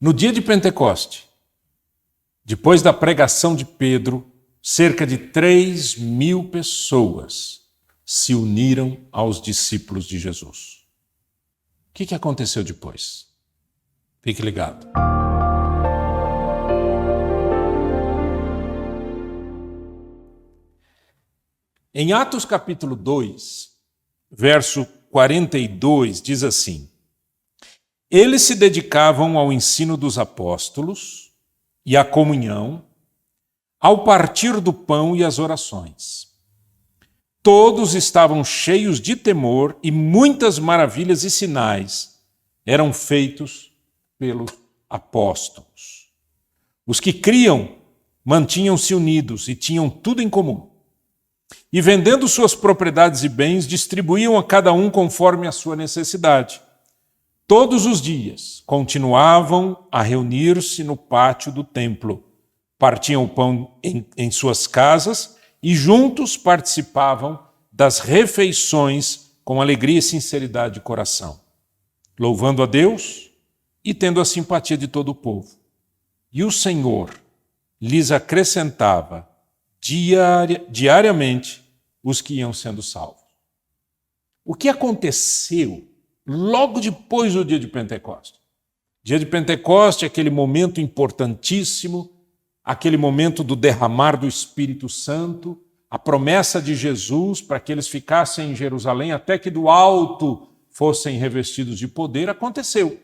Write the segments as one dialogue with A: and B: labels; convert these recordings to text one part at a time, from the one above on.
A: No dia de Pentecoste, depois da pregação de Pedro, cerca de 3.000 pessoas se uniram aos discípulos de Jesus. O que aconteceu depois? Fique ligado. Em Atos capítulo 2, verso 42, diz assim: Eles se dedicavam ao ensino dos apóstolos e à comunhão, ao partir do pão e às orações. Todos estavam cheios de temor e muitas maravilhas e sinais eram feitos pelos apóstolos. Os que criam mantinham-se unidos e tinham tudo em comum. E vendendo suas propriedades e bens, distribuíam a cada um conforme a sua necessidade. Todos os dias continuavam a reunir-se no pátio do templo, partiam o pão em suas casas e juntos participavam das refeições com alegria e sinceridade de coração, louvando a Deus e tendo a simpatia de todo o povo. E o Senhor lhes acrescentava diariamente os que iam sendo salvos. O que aconteceu logo depois do dia de Pentecostes? Dia de Pentecostes é aquele momento importantíssimo, aquele momento do derramar do Espírito Santo, a promessa de Jesus para que eles ficassem em Jerusalém até que do alto fossem revestidos de poder, aconteceu.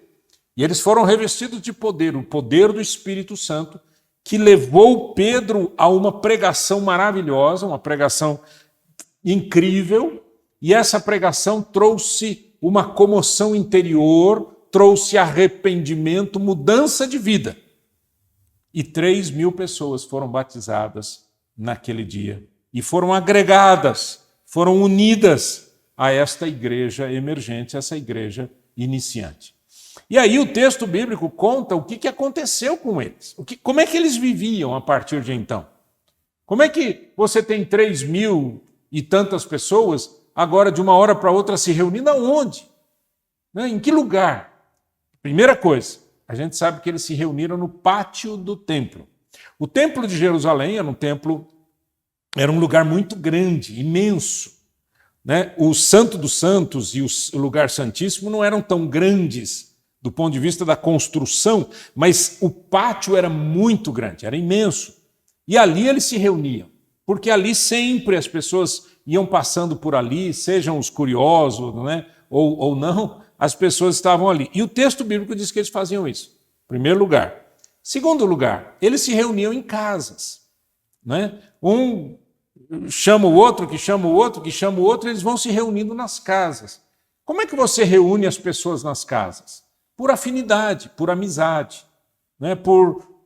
A: E eles foram revestidos de poder, o poder do Espírito Santo, que levou Pedro a uma pregação maravilhosa, uma pregação incrível, e essa pregação trouxe uma comoção interior, trouxe arrependimento, mudança de vida. E 3.000 pessoas foram batizadas naquele dia e foram agregadas, foram unidas a esta igreja emergente, essa igreja iniciante. E aí o texto bíblico conta o que aconteceu com eles, como é que eles viviam a partir de então. Como é que você tem 3.000 e tantas pessoas agora de uma hora para outra se reunindo aonde? Em que lugar? Primeira coisa, a gente sabe que eles se reuniram no pátio do templo. O templo de Jerusalém era um lugar muito grande, imenso. O Santo dos Santos e o lugar santíssimo não eram tão grandes do ponto de vista da construção, mas o pátio era muito grande, era imenso. E ali eles se reuniam, porque ali sempre as pessoas iam passando por ali, sejam os curiosos, ou não, as pessoas estavam ali. E o texto bíblico diz que eles faziam isso. Primeiro lugar. Segundo lugar, eles se reuniam em casas. Um chama o outro, que chama o outro, que chama o outro, eles vão se reunindo nas casas. Como é que você reúne as pessoas nas casas? Por afinidade, por amizade,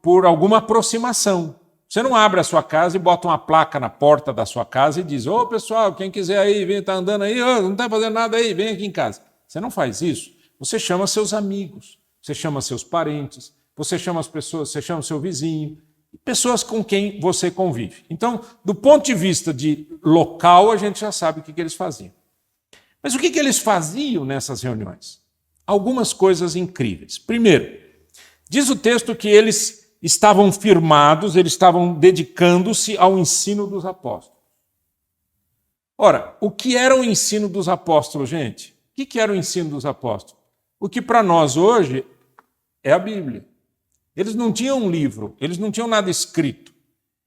A: por alguma aproximação. Você não abre a sua casa e bota uma placa na porta da sua casa e diz: ô pessoal, quem quiser aí, vem, está andando aí, não está fazendo nada aí, vem aqui em casa. Você não faz isso. Você chama seus amigos, você chama seus parentes, você chama as pessoas, você chama seu vizinho, pessoas com quem você convive. Então, do ponto de vista de local, a gente já sabe o que eles faziam. Mas o que eles faziam nessas reuniões? Algumas coisas incríveis. Primeiro, diz o texto que eles estavam firmados, eles estavam dedicando-se ao ensino dos apóstolos. Ora, o que era o ensino dos apóstolos, gente? O que era o ensino dos apóstolos? O que para nós hoje é a Bíblia. Eles não tinham um livro, eles não tinham nada escrito.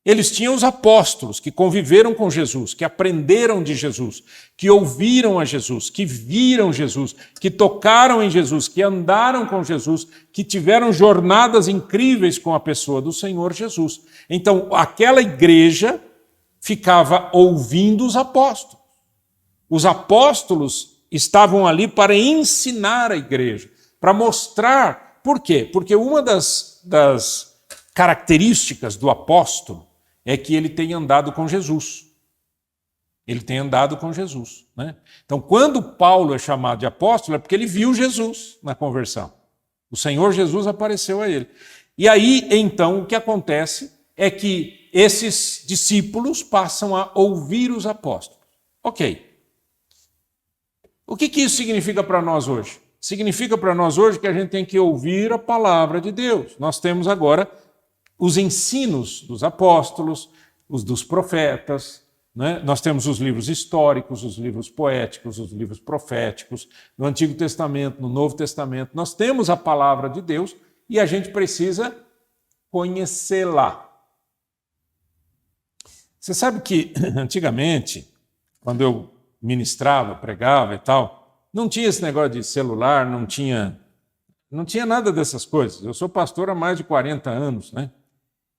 A: Eles tinham os apóstolos que conviveram com Jesus, que aprenderam de Jesus, que ouviram a Jesus, que viram Jesus, que tocaram em Jesus, que andaram com Jesus, que tiveram jornadas incríveis com a pessoa do Senhor Jesus. Então, aquela igreja ficava ouvindo os apóstolos. Os apóstolos estavam ali para ensinar a igreja, para mostrar. Por quê? Porque uma das características do apóstolo é que ele tem andado com Jesus. Ele tem andado com Jesus. Então, quando Paulo é chamado de apóstolo, é porque ele viu Jesus na conversão. O Senhor Jesus apareceu a ele. E aí, então, o que acontece é que esses discípulos passam a ouvir os apóstolos. Ok. O que isso significa para nós hoje? significa para nós hoje que a gente tem que ouvir a palavra de Deus. Nós temos agora os ensinos dos apóstolos, os dos profetas, né? Nós temos os livros históricos, os livros poéticos, os livros proféticos, no Antigo Testamento, no Novo Testamento. Nós temos a palavra de Deus e a gente precisa conhecê-la. Você sabe que antigamente, quando eu ministrava, pregava e tal, não tinha esse negócio de celular, não tinha nada dessas coisas. Eu sou pastor há mais de 40 anos, né?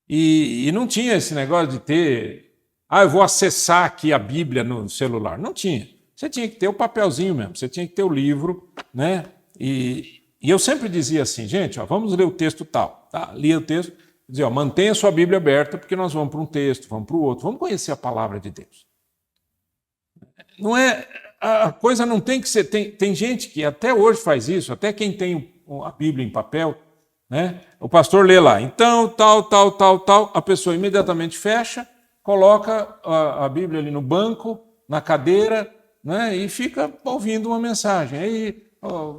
A: E não tinha esse negócio de ter, eu vou acessar aqui a Bíblia no celular. Não tinha. Você tinha que ter o papelzinho mesmo, você tinha que ter o livro, né? E eu sempre dizia assim, gente, vamos ler o texto tal. Tá? Lia o texto, dizia, mantenha a sua Bíblia aberta, porque nós vamos para um texto, vamos para o outro, vamos conhecer a palavra de Deus. Não é, a coisa não tem que ser, tem gente que até hoje faz isso, até quem tem a Bíblia em papel, né? O pastor lê lá, então, tal, a pessoa imediatamente fecha, coloca a Bíblia ali no banco, na cadeira, né? E fica ouvindo uma mensagem. Aí,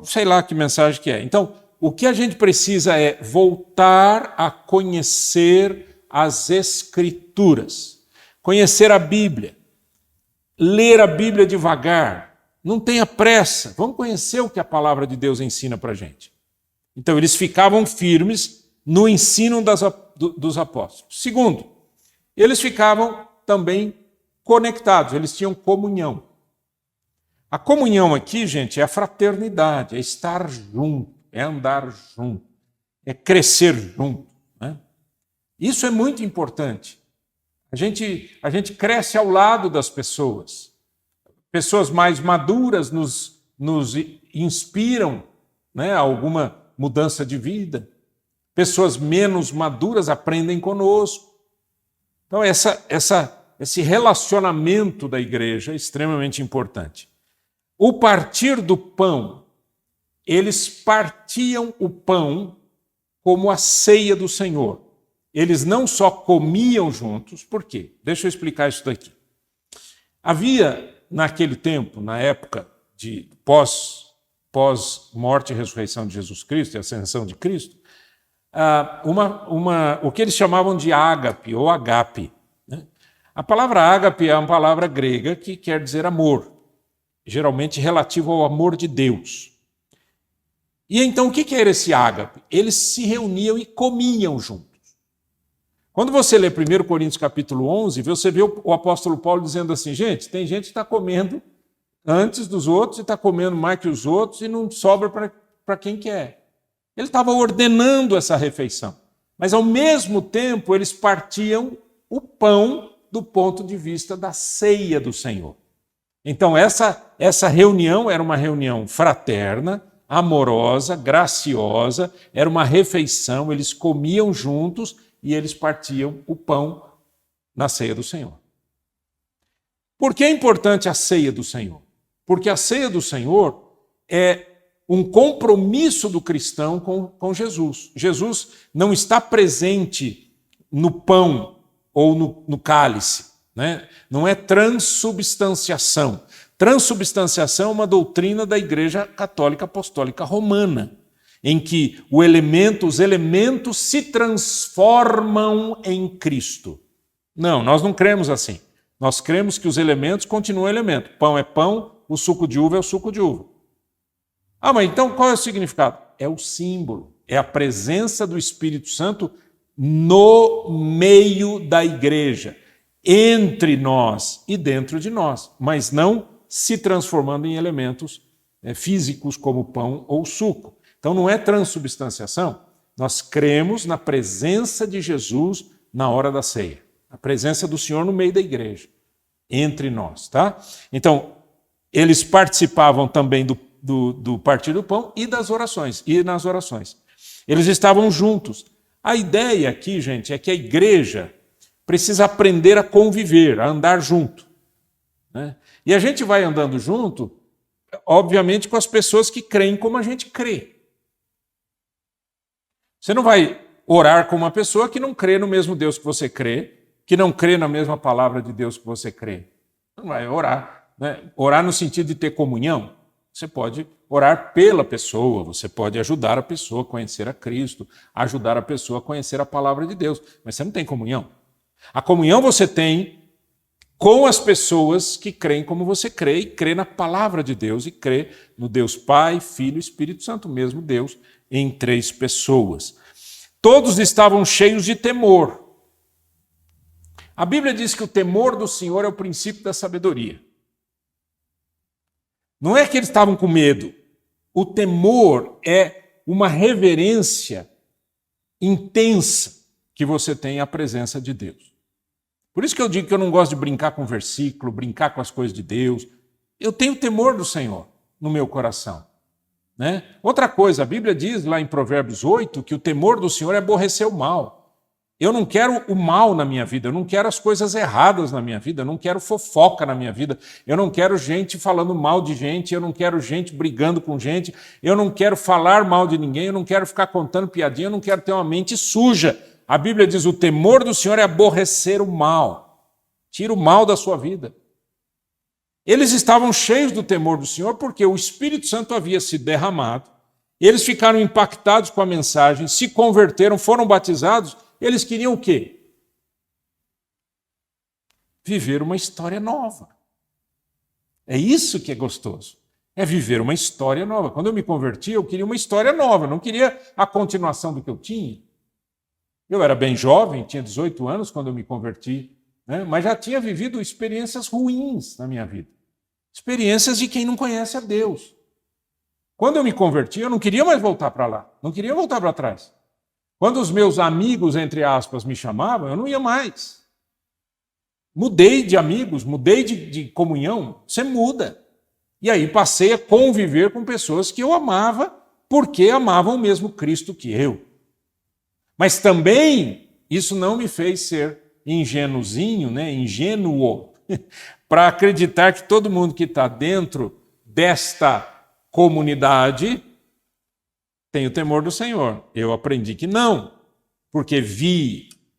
A: sei lá que mensagem que é. Então, o que a gente precisa é voltar a conhecer as Escrituras, conhecer a Bíblia, ler a Bíblia devagar, não tenha pressa, vamos conhecer o que a palavra de Deus ensina para a gente. Então, eles ficavam firmes no ensino dos apóstolos. Segundo, eles ficavam também conectados, eles tinham comunhão. A comunhão aqui, gente, é a fraternidade, é estar junto, é andar junto, é crescer junto, né? Isso é muito importante. A gente cresce ao lado das pessoas. Pessoas mais maduras nos inspiram, né, a alguma mudança de vida. Pessoas menos maduras aprendem conosco. Então, esse relacionamento da igreja é extremamente importante. O partir do pão, eles partiam o pão como a ceia do Senhor. Eles não só comiam juntos, por quê? Deixa eu explicar isso daqui. Havia, naquele tempo, na época de pós-morte e ressurreição de Jesus Cristo e ascensão de Cristo, o que eles chamavam de ágape ou agape, né? A palavra ágape é uma palavra grega que quer dizer amor, geralmente relativo ao amor de Deus. E então, o que era esse ágape? Eles se reuniam e comiam juntos. Quando você lê 1 Coríntios capítulo 11, você vê o apóstolo Paulo dizendo assim, gente, tem gente que está comendo antes dos outros e está comendo mais que os outros e não sobra para quem quer. Ele estava ordenando essa refeição. Mas, ao mesmo tempo, eles partiam o pão do ponto de vista da ceia do Senhor. Então, essa reunião era uma reunião fraterna, amorosa, graciosa, era uma refeição, eles comiam juntos e eles partiam o pão na ceia do Senhor. Por que é importante a ceia do Senhor? Porque a ceia do Senhor é um compromisso do cristão com Jesus. Jesus não está presente no pão ou no cálice, né? Não é transubstanciação. Transubstanciação é uma doutrina da Igreja Católica Apostólica Romana, em que os elementos se transformam em Cristo. Não, nós não cremos assim. Nós cremos que os elementos continuam elemento. Pão é pão, o suco de uva é o suco de uva. Mas então qual é o significado? É o símbolo, é a presença do Espírito Santo no meio da igreja, entre nós e dentro de nós, mas não se transformando em elementos físicos como pão ou suco. Então não é transubstanciação, nós cremos na presença de Jesus na hora da ceia, a presença do Senhor no meio da igreja, entre nós, tá? Então, eles participavam também do partir do pão e das orações, e nas orações. Eles estavam juntos. A ideia aqui, gente, é que a igreja precisa aprender a conviver, a andar junto, né? E a gente vai andando junto, obviamente, com as pessoas que creem como a gente crê. Você não vai orar com uma pessoa que não crê no mesmo Deus que você crê, que não crê na mesma palavra de Deus que você crê. Não vai orar, né? Orar no sentido de ter comunhão. Você pode orar pela pessoa, você pode ajudar a pessoa a conhecer a Cristo, ajudar a pessoa a conhecer a palavra de Deus, mas você não tem comunhão. A comunhão você tem com as pessoas que creem como você crê, e crê na palavra de Deus, e crê no Deus Pai, Filho e Espírito Santo, o mesmo Deus, em 3 pessoas. Todos estavam cheios de temor. A Bíblia diz que o temor do Senhor é o princípio da sabedoria. Não é que eles estavam com medo. O temor é uma reverência intensa que você tem à presença de Deus. Por isso que eu digo que eu não gosto de brincar com versículo, brincar com as coisas de Deus. Eu tenho temor do Senhor no meu coração. Né? Outra coisa, a Bíblia diz lá em Provérbios 8 que o temor do Senhor é aborrecer o mal. Eu não quero o mal na minha vida, eu não quero as coisas erradas na minha vida, eu não quero fofoca na minha vida, eu não quero gente falando mal de gente, eu não quero gente brigando com gente, eu não quero falar mal de ninguém, eu não quero ficar contando piadinha, eu não quero ter uma mente suja. A Bíblia diz, o temor do Senhor é aborrecer o mal. Tira o mal da sua vida. Eles estavam cheios do temor do Senhor porque o Espírito Santo havia sido derramado. Eles ficaram impactados com a mensagem, se converteram, foram batizados. Eles queriam o quê? Viver uma história nova. É isso que é gostoso. É viver uma história nova. Quando eu me converti, eu queria uma história nova. Eu não queria a continuação do que eu tinha. Eu era bem jovem, tinha 18 anos quando eu me converti, né? Mas já tinha vivido experiências ruins na minha vida. Experiências de quem não conhece a Deus. Quando eu me converti, eu não queria mais voltar para lá. Não queria voltar para trás. Quando os meus amigos, entre aspas, me chamavam, eu não ia mais. Mudei de amigos, mudei de comunhão. Você muda. E aí passei a conviver com pessoas que eu amava porque amavam o mesmo Cristo que eu. Mas também isso não me fez ser ingênuozinho, né? Ingênuo, para acreditar que todo mundo que está dentro desta comunidade tem o temor do Senhor. Eu aprendi que não, porque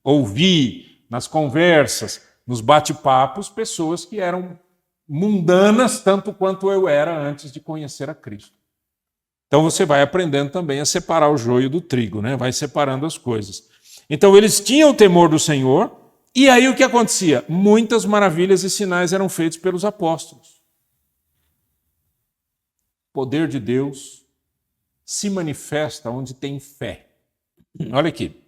A: ouvi nas conversas, nos bate-papos, pessoas que eram mundanas tanto quanto eu era antes de conhecer a Cristo. Então você vai aprendendo também a separar o joio do trigo, né? Vai separando as coisas. Então eles tinham o temor do Senhor, e aí o que acontecia? Muitas maravilhas e sinais eram feitos pelos apóstolos. O poder de Deus se manifesta onde tem fé. Olha aqui.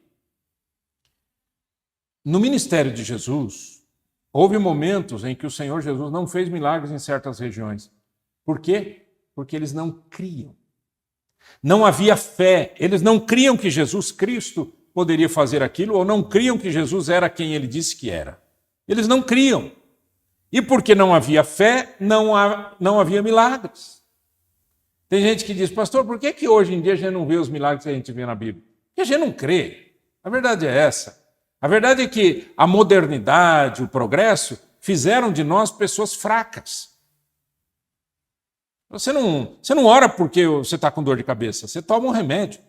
A: No ministério de Jesus, houve momentos em que o Senhor Jesus não fez milagres em certas regiões. Por quê? Porque eles não criam. Não havia fé. Eles não criam que Jesus Cristo poderia fazer aquilo, ou não criam que Jesus era quem ele disse que era. Eles não criam. E porque não havia fé, não havia milagres. Tem gente que diz, pastor, por que hoje em dia a gente não vê os milagres que a gente vê na Bíblia? Porque a gente não crê. A verdade é essa. A verdade é que a modernidade, o progresso, fizeram de nós pessoas fracas. Você não ora porque você está com dor de cabeça, você toma um remédio.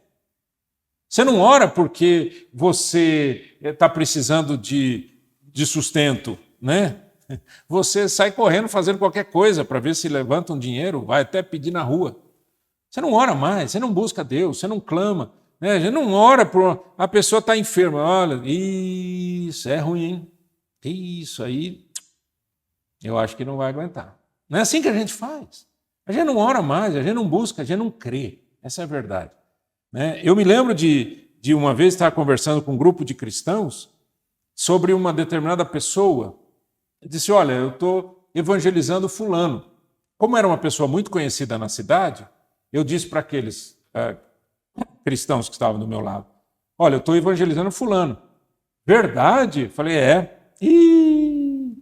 A: Você não ora porque você está precisando de sustento, né? Você sai correndo fazendo qualquer coisa para ver se levanta um dinheiro, vai até pedir na rua. Você não ora mais, você não busca Deus, você não clama. Né? A gente não ora por... A pessoa está enferma. Olha, isso é ruim, hein? Isso aí, eu acho que não vai aguentar. Não é assim que a gente faz. A gente não ora mais, a gente não busca, a gente não crê. Essa é a verdade. Né? Eu me lembro de uma vez estar conversando com um grupo de cristãos sobre uma determinada pessoa. Eu disse, olha, eu estou evangelizando fulano. Como era uma pessoa muito conhecida na cidade, eu disse para aqueles cristãos que estavam do meu lado, olha, eu estou evangelizando fulano. Verdade? Falei, é. E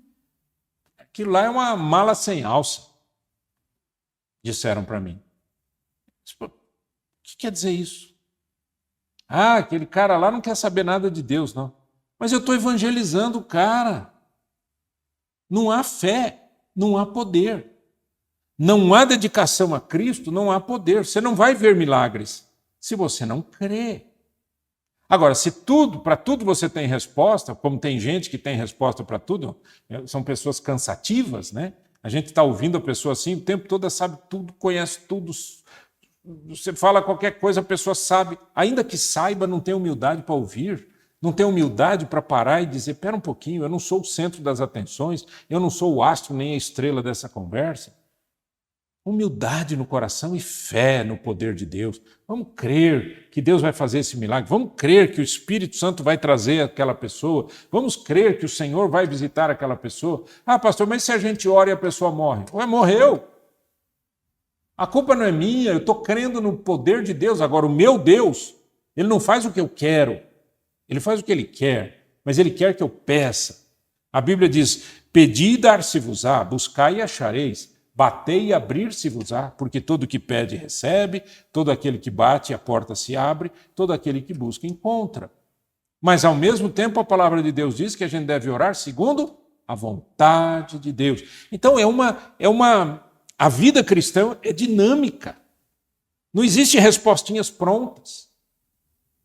A: aquilo lá é uma mala sem alça, disseram para mim. O que quer dizer isso? Ah, aquele cara lá não quer saber nada de Deus, não. Mas eu estou evangelizando o cara. Não há fé, não há poder. Não há dedicação a Cristo, não há poder. Você não vai ver milagres se você não crê. Agora, se para tudo você tem resposta, como tem gente que tem resposta para tudo, são pessoas cansativas, né? A gente está ouvindo a pessoa assim, o tempo todo sabe tudo, conhece tudo. Você fala qualquer coisa, a pessoa sabe. Ainda que saiba, não tem humildade para ouvir, não tem humildade para parar e dizer, espera um pouquinho, eu não sou o centro das atenções, eu não sou o astro nem a estrela dessa conversa. Humildade no coração e fé no poder de Deus. Vamos crer que Deus vai fazer esse milagre. Vamos crer que o Espírito Santo vai trazer aquela pessoa. Vamos crer que o Senhor vai visitar aquela pessoa. Ah, pastor, mas se a gente ora e a pessoa morre? Ué, morreu. A culpa não é minha, eu estou crendo no poder de Deus. Agora, o meu Deus, Ele não faz o que eu quero. Ele faz o que Ele quer, mas Ele quer que eu peça. A Bíblia diz, pedi e dar-se-vos-á, buscai e achareis. Batei e abrir-se-vos-á, porque todo que pede recebe, todo aquele que bate a porta se abre, todo aquele que busca encontra. Mas ao mesmo tempo a palavra de Deus diz que a gente deve orar segundo a vontade de Deus. Então a vida cristã é dinâmica. Não existem respostinhas prontas.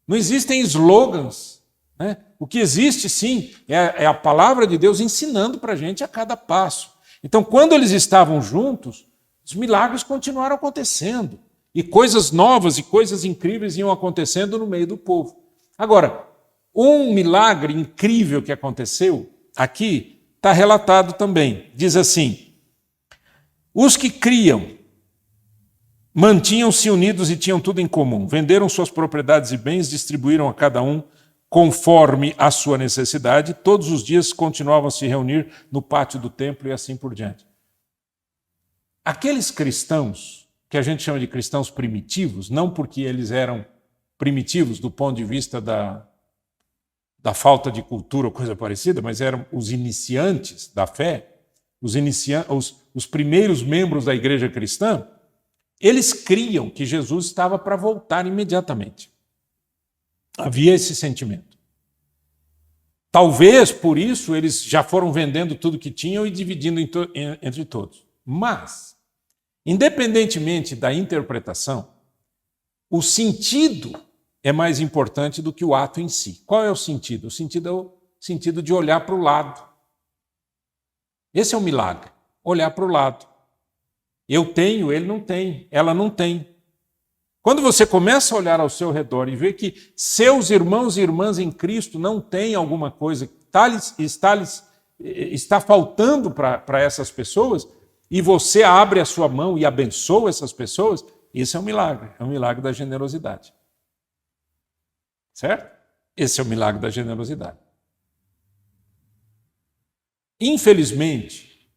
A: Não existem slogans, né? O que existe sim é a palavra de Deus ensinando para a gente a cada passo. Então, quando eles estavam juntos, os milagres continuaram acontecendo. E coisas novas e coisas incríveis iam acontecendo no meio do povo. Agora, um milagre incrível que aconteceu aqui está relatado também. Diz assim, os que criam mantinham-se unidos e tinham tudo em comum. Venderam suas propriedades e bens, distribuíram a cada um conforme a sua necessidade, todos os dias continuavam a se reunir no pátio do templo e assim por diante. Aqueles cristãos, que a gente chama de cristãos primitivos, não porque eles eram primitivos do ponto de vista da falta de cultura ou coisa parecida, mas eram os iniciantes da fé, os primeiros membros da igreja cristã, eles criam que Jesus estava para voltar imediatamente. Havia esse sentimento. Talvez, por isso, eles já foram vendendo tudo que tinham e dividindo entre todos. Mas, independentemente da interpretação, o sentido é mais importante do que o ato em si. Qual é o sentido? O sentido é o sentido de olhar para o lado. Esse é o milagre, olhar para o lado. Eu tenho, ele não tem, ela não tem. Quando você começa a olhar ao seu redor e ver que seus irmãos e irmãs em Cristo não têm alguma coisa que está faltando para essas pessoas, e você abre a sua mão e abençoa essas pessoas, isso é um milagre da generosidade. Certo? Esse é o milagre da generosidade. Infelizmente,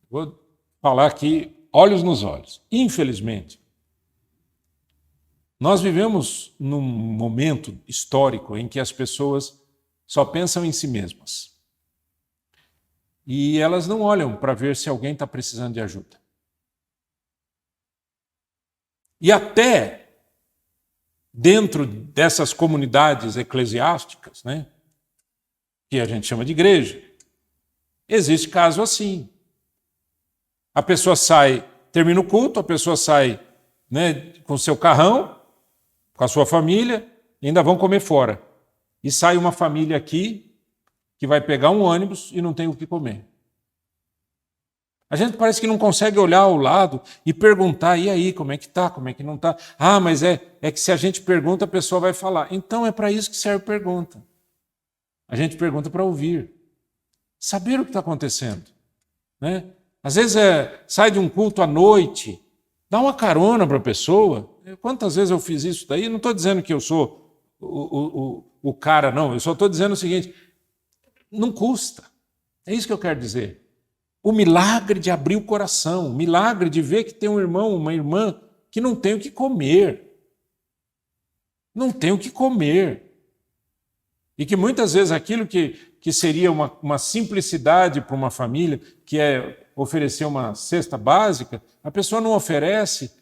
A: vou falar aqui, olhos nos olhos, infelizmente, nós vivemos num momento histórico em que as pessoas só pensam em si mesmas. E elas não olham para ver se alguém está precisando de ajuda. E até dentro dessas comunidades eclesiásticas, né, que a gente chama de igreja, existe caso assim. A pessoa sai, termina o culto, a pessoa sai, né, com seu carrão, com a sua família, e ainda vão comer fora. E sai uma família aqui que vai pegar um ônibus e não tem o que comer. A gente parece que não consegue olhar ao lado e perguntar, e aí, como é que está, como é que não está? Ah, mas é que se a gente pergunta, a pessoa vai falar. Então é para isso que serve pergunta. A gente pergunta para ouvir. Saber o que está acontecendo. Né? Às vezes sai de um culto à noite, dá uma carona para a pessoa. Quantas vezes eu fiz isso daí? Não estou dizendo que eu sou o cara, não. Eu só estou dizendo o seguinte, não custa. É isso que eu quero dizer. O milagre de abrir o coração, o milagre de ver que tem um irmão, uma irmã que não tem o que comer. Não tem o que comer. E que muitas vezes aquilo que seria uma simplicidade para uma família, que é oferecer uma cesta básica, a pessoa não oferece.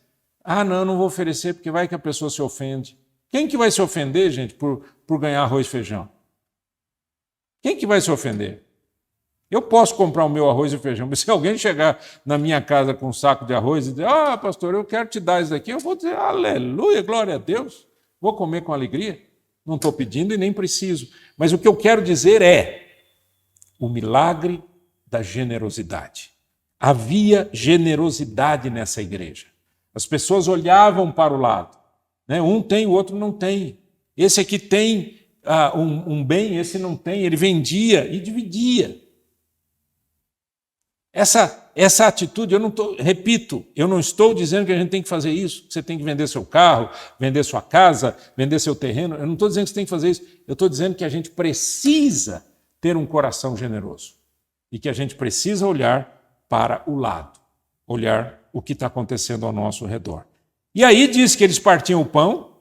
A: Ah, não vou oferecer porque vai que a pessoa se ofende. Quem que vai se ofender, gente, por ganhar arroz e feijão? Quem que vai se ofender? Eu posso comprar o meu arroz e feijão, mas se alguém chegar na minha casa com um saco de arroz e dizer, pastor, eu quero te dar isso daqui, eu vou dizer, aleluia, glória a Deus, vou comer com alegria. Não estou pedindo e nem preciso. Mas o que eu quero dizer é o milagre da generosidade. Havia generosidade nessa igreja. As pessoas olhavam para o lado. Né? Um tem, o outro não tem. Esse aqui tem um bem, esse não tem. Ele vendia e dividia. Essa atitude, repito, eu não estou dizendo que a gente tem que fazer isso, que você tem que vender seu carro, vender sua casa, vender seu terreno. Eu não estou dizendo que você tem que fazer isso. Eu estou dizendo que a gente precisa ter um coração generoso e que a gente precisa olhar para o lado, olhar o que está acontecendo ao nosso redor. E aí diz que eles partiam o pão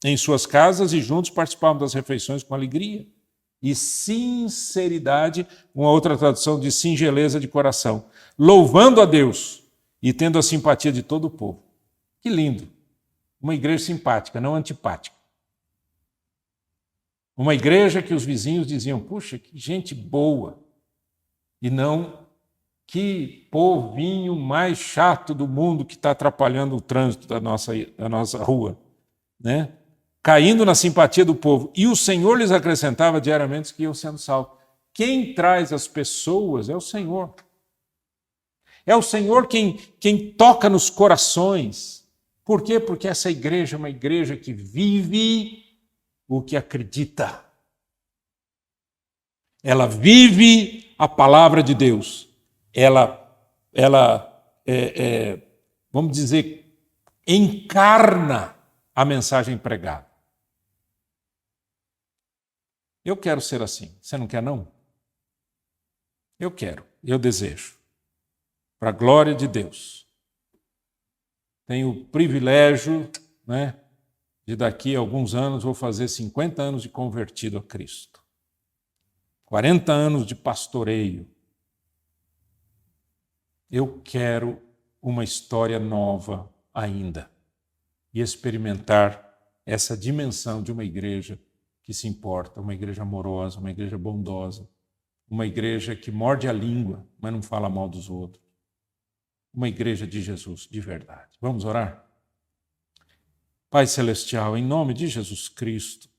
A: em suas casas e juntos participavam das refeições com alegria e sinceridade, uma outra tradução de singeleza de coração, louvando a Deus e tendo a simpatia de todo o povo. Que lindo! Uma igreja simpática, não antipática. Uma igreja que os vizinhos diziam, puxa, que gente boa, e não que povinho mais chato do mundo que está atrapalhando o trânsito da nossa rua, né? Caindo na simpatia do povo. E o Senhor lhes acrescentava diariamente que iam sendo salvos. Quem traz as pessoas é o Senhor. É o Senhor quem toca nos corações. Por quê? Porque essa igreja é uma igreja que vive o que acredita. Ela vive a palavra de Deus. Ela vamos dizer, encarna a mensagem pregada. Eu quero ser assim. Você não quer, não? Eu quero, eu desejo. Para a glória de Deus. Tenho o privilégio, né, de daqui a alguns anos vou fazer 50 anos de convertido a Cristo. 40 anos de pastoreio. Eu quero uma história nova ainda e experimentar essa dimensão de uma igreja que se importa, uma igreja amorosa, uma igreja bondosa, uma igreja que morde a língua, mas não fala mal dos outros. Uma igreja de Jesus, de verdade. Vamos orar? Pai Celestial, em nome de Jesus Cristo,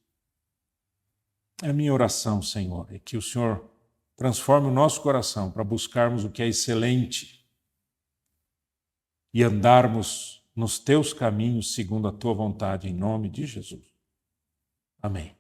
A: a minha oração, Senhor, é que o Senhor transforme o nosso coração para buscarmos o que é excelente e andarmos nos teus caminhos segundo a tua vontade, em nome de Jesus. Amém.